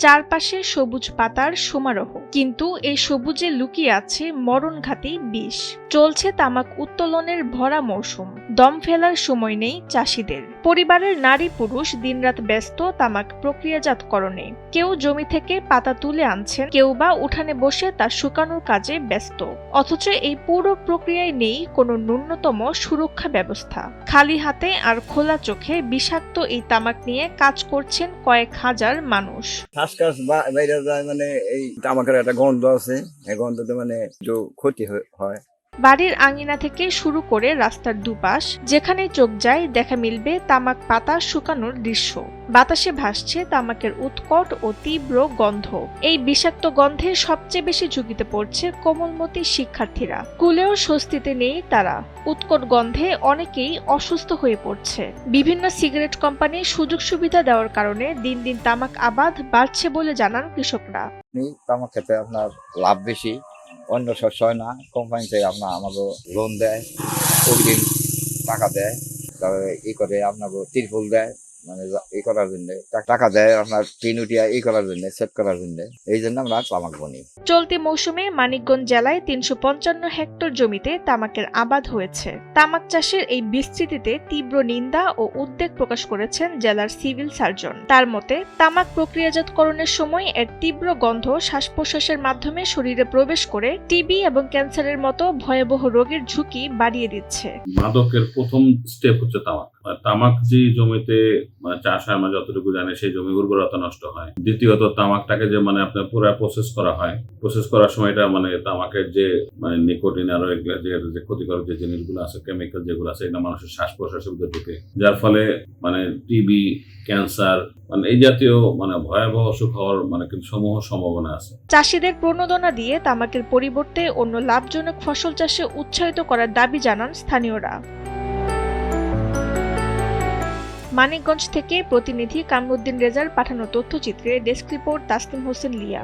চারপাশে সবুজ পাতার সমারোহ, কিন্তু এই সবুজে লুকিয়ে আছে মরণঘাতী বিষ। চলছে তামাক উত্তোলনের ভরা মৌসুম। দম ফেলার সময় নেই চাষিদের। পরিবারের নারী পুরুষ দিনরাত ব্যস্ত তামাক প্রক্রিয়াজাতকরণে। কেউ জমি থেকে পাতা তুলে আনছেন, কেউ বা উঠানে বসে তা শুকানোর কাজে ব্যস্ত। অথচ এই পুরো প্রক্রিয়ায় নেই কোনো ন্যূনতম সুরক্ষা ব্যবস্থা। খালি হাতে আর খোলা চোখে বিষাক্ত এই তামাক নিয়ে কাজ করছেন কয়েক হাজার মানুষ। বাইরে যায়, মানে এই তামাকের একটা গন্ধ আছে, এই গন্ধতে মানে একটু ক্ষতি হয়। বাড়ির আঙিনা থেকে শুরু করে রাস্তার দুপাশ, যেখানে চোখ যায় দেখা মিলবে তামাক পাতা শুকানোর দৃশ্য। বাতাসে ভাসছে তামাকের উৎকট ও তীব্র গন্ধ। এই বিষাক্ত গন্ধে সবচেয়ে বেশি ঝুঁকিতে পড়ছে কোমলমতি শিক্ষার্থীরা। স্কুলেও স্বস্তিতে নেই তারা। উৎকট গন্ধে অনেকেই অসুস্থ হয়ে পড়ছে। বিভিন্ন সিগারেট কোম্পানি সুযোগ সুবিধা দেওয়ার কারণে দিন দিন তামাক আবাদ বাড়ছে বলে জানান কৃষকরা। তামাক খেতে আপনার লাভ বেশি, অন্য শস্য হয় না। কোম্পানি থেকে আমাকে লোন দেয়, অগ্রিম টাকা দেয়, তারপরে করে আপনাকে তিরপল দেয়, মানে ই করার জন্য টাকা দেয়, আপনার টিন উঠিয়া করার জন্য, সেট করার জন্য। এই জন্য আমরা তামাক বনি। চলতি মৌসুমে মানিকগঞ্জ জেলায় ৩৫৫ হেক্টর জমিতে তামাকের আবাদ হয়েছে। তামাক চাষের এই বিস্তৃতিতে তীব্র নিন্দা ও উদ্বেগ প্রকাশ করেছেন জেলার সিভিল সার্জন। তার মতে, তামাক প্রক্রিয়াজাতকরণের সময় এর তীব্র গন্ধ শ্বাস প্রশ্বাসের মাধ্যমে শরীরে প্রবেশ করে টিবি এবং ক্যান্সারের মতো ভয়াবহ রোগের ঝুঁকি বাড়িয়ে দিচ্ছে। মাদকের প্রথম স্টেপ হচ্ছে তামাক। তামাক যে জমিতে চাষ হয়, আমরা যতটুকু জানি সেই জমি উর্বরতা নষ্ট হয়। দ্বিতীয়ত তামাকটাকে যে আপনার পুরো প্রসেস করা হয়, প্রসেস করার সময় এটা তামাকের যে নিকোটিন আরো যে ক্ষতিকর যে জিনিসগুলো আছে, কেমিক্যাল যেগুলো আছে, এটা মানুষের শ্বাস প্রশ্বাসের ভিতরে ঢুকে, যার ফলে টিবি, ক্যান্সার এই জাতীয় ভয়াবহ অসুখ হওয়ার কিন্তু সমূহ সম্ভাবনা আছে। চাষিদের প্রণোদনা দিয়ে তামাকের পরিবর্তে অন্য লাভজনক ফসল চাষে উৎসাহিত করার দাবি জানান স্থানীয়রা। মানিকগঞ্জ থেকে প্রতিনিধি কামরুদ্দিন রেজার পাঠানো তথ্যচিত্রে ডেস্ক রিপোর্ট তাসনিম হোসেন লিয়া।